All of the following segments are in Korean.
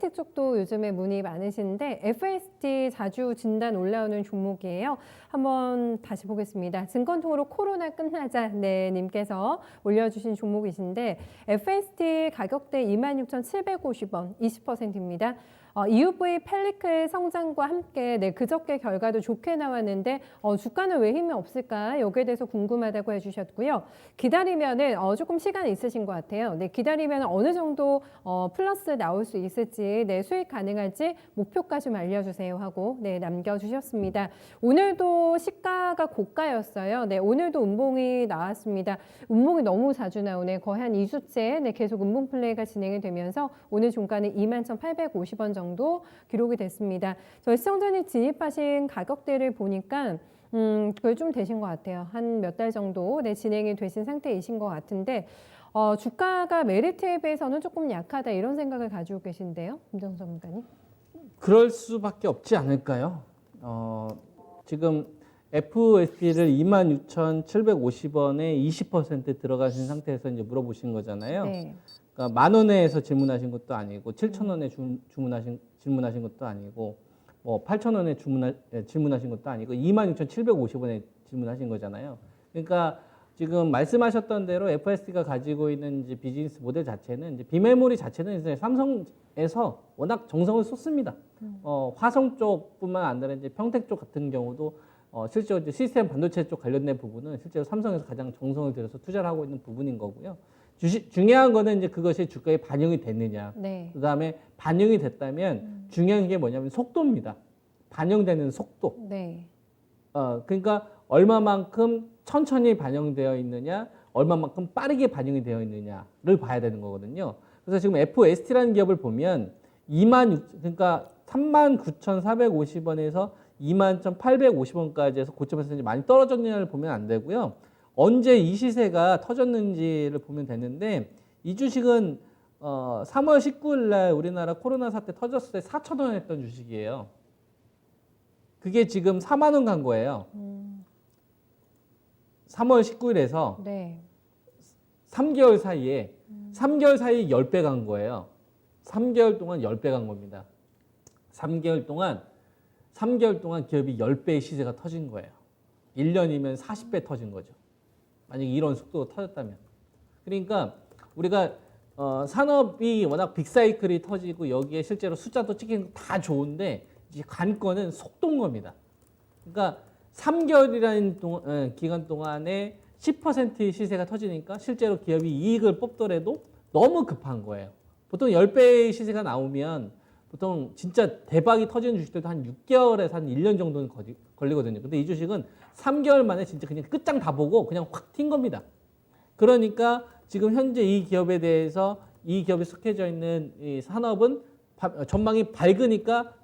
메리트 쪽도 요즘에 문의 많으신데 FST 자주 진단 올라오는 종목이에요. 한번 다시 보겠습니다. 증권통으로 코로나 끝나자 네 님께서 올려주신 종목이신데 FST 가격대 26,750원 20%입니다. EUV 펠리클 성장과 함께 그저께 결과도 좋게 나왔는데 주가는 왜 힘이 없을까? 여기에 대해서 궁금하다고 해주셨고요. 기다리면은 조금 시간이 있으신 것 같아요. 네, 기다리면 어느 정도 플러스 나올 수 있을지, 수익 가능할지 목표까지 좀 알려주세요 하고 남겨주셨습니다. 오늘도 시가가 고가였어요. 네, 오늘도 음봉이 나왔습니다. 음봉이 너무 자주 나오네. 거의 한 2주째 계속 음봉 플레이가 진행이 되면서 오늘 종가는 21,850원 정도 기록이 됐습니다. 저희 시청자님 진입하신 가격대를 보니까 그게 좀 되신 것 같아요. 한 몇 달 정도 진행이 되신 상태이신 것 같은데 주가가 메리트에 비해서는 조금 약하다 이런 생각을 가지고 계신데요. 김정수 전문가님. 그럴 수밖에 없지 않을까요? 지금 FST를 26,750원에 20% 들어가신 상태에서 이제 물어보신 거잖아요. 네. 그러니까 10,000원에서 질문하신 것도 아니고 7,000원에 질문하신 것도 아니고 뭐 8,000원에 질문하신 것도 아니고 26,750원에 질문하신 거잖아요. 그러니까 지금 말씀하셨던 대로 FST가 가지고 있는 이제 비즈니스 모델 자체는 이제 비메모리 자체는 이제 삼성에서 워낙 정성을 쏟습니다. 화성 쪽뿐만 아니라 이제 평택 쪽 같은 경우도 실제로 이제 시스템 반도체 쪽 관련된 부분은 실제로 삼성에서 가장 정성을 들여서 투자를 하고 있는 부분인 거고요. 중요한 거는 이제 그것이 주가에 반영이 됐느냐. 네. 그다음에 반영이 됐다면 중요한 게 뭐냐면 속도입니다. 반영되는 속도. 네. 그러니까 얼마만큼 천천히 반영되어 있느냐, 얼마만큼 빠르게 반영이 되어 있느냐를 봐야 되는 거거든요. 그래서 지금 FST라는 기업을 보면 그러니까 39,450원에서 21,850원까지 해서 고점에서 이제 많이 떨어졌느냐를 보면 안 되고요. 언제 이 시세가 터졌는지를 보면 되는데 이 주식은 3월 19일 날 우리나라 코로나 사태 터졌을 때 4,000원 했던 주식이에요. 그게 지금 4만 원 간 거예요. 3월 19일에서 네. 3개월 사이에 10배 간 거예요. 3개월 동안 10배 간 겁니다. 3개월 동안 기업이 10배의 시세가 터진 거예요. 1년이면 40배 터진 거죠. 만약에 이런 속도로 터졌다면. 그러니까 우리가 산업이 워낙 빅사이클이 터지고 여기에 실제로 숫자도 찍히는 거 다 좋은데 이제 관건은 속도인 겁니다. 그러니까 3개월이라는 기간 동안에 10%의 시세가 터지니까 실제로 기업이 이익을 뽑더라도 너무 급한 거예요. 보통 10배의 시세가 나오면 보통 진짜 대박이 터지는 주식들도 한 6개월에서 한 1년 정도는 걸리거든요. 근데 이 주식은 3개월 만에 진짜 그냥 끝장 다 보고 그냥 확 튄 겁니다. 그러니까 지금 현재 이 기업에 대해서 이 기업에 속해져 있는 이 산업은 전망이 밝으니까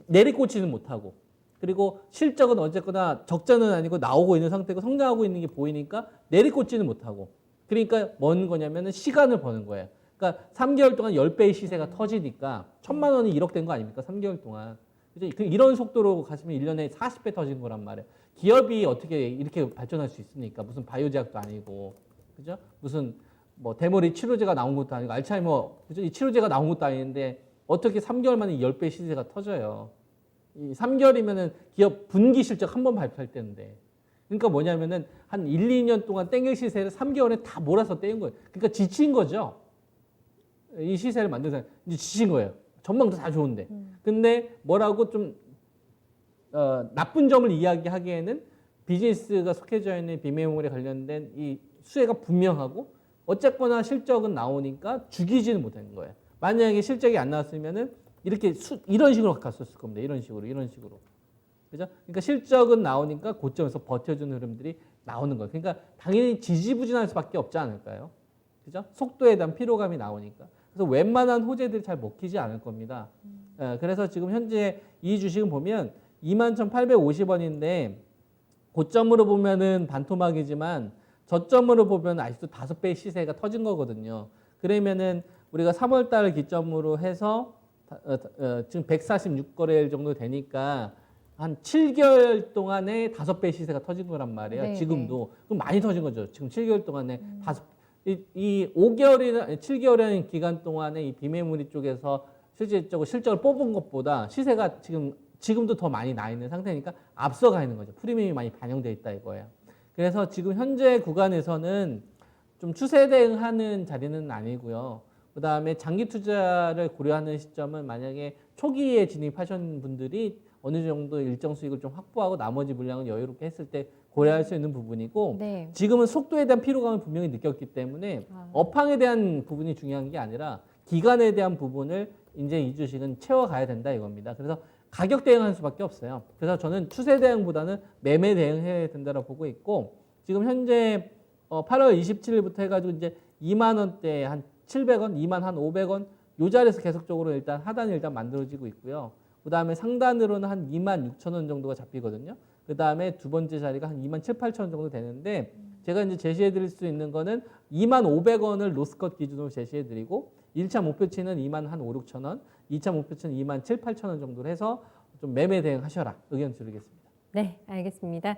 내리꽂지는 못하고 그리고 실적은 어쨌거나 적자는 아니고 나오고 있는 상태고 성장하고 있는 게 보이니까 내리꽂지는 못하고 그러니까 뭔 거냐면은 시간을 버는 거예요. 그러니까 3개월 동안 10배의 시세가 터지니까 1,000만 원이 1억 된 거 아닙니까? 3개월 동안. 이런 속도로 가시면 1년에 40배 터진 거란 말이에요. 기업이 어떻게 이렇게 발전할 수 있습니까? 무슨 바이오제약도 아니고. 그죠? 무슨 뭐 대머리 치료제가 나온 것도 아니고 알츠하이머 그죠? 이 치료제가 나온 것도 아닌데 어떻게 3개월 만에 10배 시세가 터져요. 이 3개월이면은 기업 분기 실적 한 번 발표할 때인데. 그러니까 뭐냐면은 한 1, 2년 동안 땡길 시세를 3개월에 다 몰아서 떼인 거예요. 그러니까 지친 거죠. 이 시세를 만든 사람 이제 지친 거예요. 전망도 다 좋은데. 근데 뭐라고 좀 나쁜 점을 이야기하기에는 비즈니스가 속해져 있는 비메모리에 관련된 이 수혜가 분명하고 어쨌거나 실적은 나오니까 죽이지는 못하는 거예요. 만약에 실적이 안 나왔으면은 이렇게 이런 식으로 갔었을 겁니다. 이런 식으로. 그죠? 그러니까 실적은 나오니까 고점에서 버텨주는 흐름들이 나오는 거예요. 그러니까 당연히 지지부진할 수밖에 없지 않을까요? 그죠? 속도에 대한 피로감이 나오니까. 그래서 웬만한 호재들이 잘 먹히지 않을 겁니다. 그래서 지금 현재 이 주식은 보면 21,850원인데 고점으로 보면은 반토막이지만 저점으로 보면 아직도 5배의 시세가 터진 거거든요. 그러면은 우리가 3월 달 기점으로 해서 지금 146거래일 정도 되니까 한 7개월 동안에 5배 시세가 터진 거란 말이에요. 네, 지금도. 그럼 많이 터진 거죠. 지금 7개월 동안에 이 5개월이나 7개월이라는 기간 동안에 이 비메모리 쪽에서 실질적으로 실적을 뽑은 것보다 시세가 지금도 더 많이 나 있는 상태니까 앞서가 있는 거죠. 프리미엄이 많이 반영돼 있다 이거예요. 그래서 지금 현재 구간에서는 좀 추세 대응하는 자리는 아니고요. 그다음에 장기 투자를 고려하는 시점은 만약에 초기에 진입하신 분들이 어느 정도 일정 수익을 좀 확보하고 나머지 물량을 여유롭게 했을 때 고려할 수 있는 부분이고 네. 지금은 속도에 대한 피로감을 분명히 느꼈기 때문에 업황에 대한 부분이 중요한 게 아니라 기간에 대한 부분을 이제 이 주식은 채워가야 된다 이겁니다. 그래서 가격 대응할 수밖에 없어요. 그래서 저는 추세 대응보다는 매매 대응해야 된다고 보고 있고 지금 현재 8월 27일부터 해가지고 이제 2만 원대 한 700원, 2만 한 500원 요 자리에서 계속적으로 일단 하단이 일단 만들어지고 있고요. 그 다음에 상단으로는 한 2만 6천 원 정도가 잡히거든요. 그 다음에 두 번째 자리가 한 2만 7, 8천 원 정도 되는데 제가 이제 제시해 드릴 수 있는 거는 2만 500원을 로스컷 기준으로 제시해 드리고 1차 목표치는 2만 한 5, 6천 원, 2차 목표치는 2만 7, 8천 원 정도로 해서 좀 매매 대응하셔라 의견 드리겠습니다. 네, 알겠습니다.